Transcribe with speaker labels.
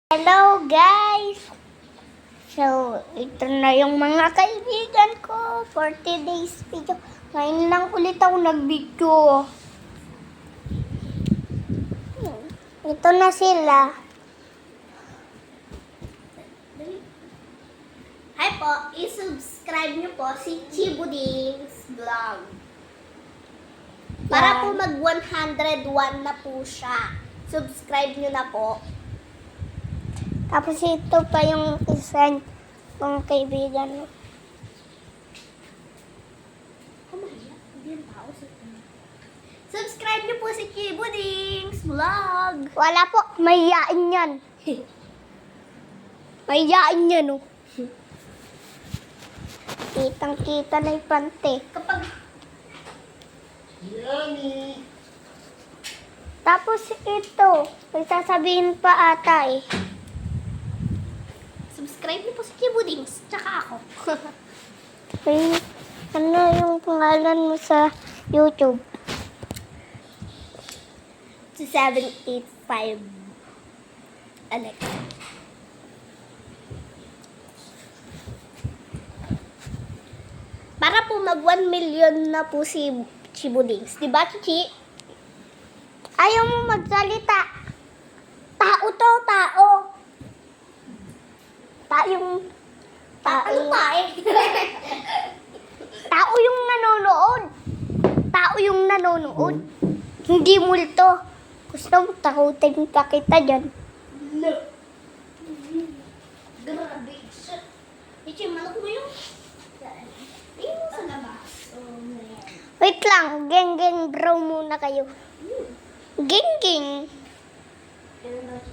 Speaker 1: Hello guys! So, ito na yung mga kaibigan ko for today's video. Ngayon lang ulit ako nag-video. Ito na sila. Hi po! I-subscribe niyo po si Chibuding's Vlog. Para po mag 101 na po siya. Subscribe niyo na po. Tapos ito pa yung isang mga kaibigan mo. Subscribe niyo po si Chibuding's Vlog. Wala po, mahihain yan. Mahihain yan, oh. Kitang-kita na yung pante.
Speaker 2: Yummy!
Speaker 1: Tapos ito, may sasabihin pa ata eh.
Speaker 3: Subscribe niyo po si Chibudings, tsaka ako.
Speaker 1: Ay, ano yung pangalan mo sa YouTube?
Speaker 3: 2785 Alex. Para po mag 1 million na po si Chibudings. Diba, Chichi?
Speaker 1: Ayaw mo magsalita. Tao to, tao. Tao
Speaker 3: Ano pa eh?
Speaker 1: Tao yung nanonood. Tao yung nanonood. Hindi multo. Gusto mo takutin pa kita dyan.
Speaker 3: No. Grabe. Chichi, manok mo yung... Ayun mo sa labas. Oh, man.
Speaker 1: Wait lang, geng-geng bro muna kayo. Geng-geng.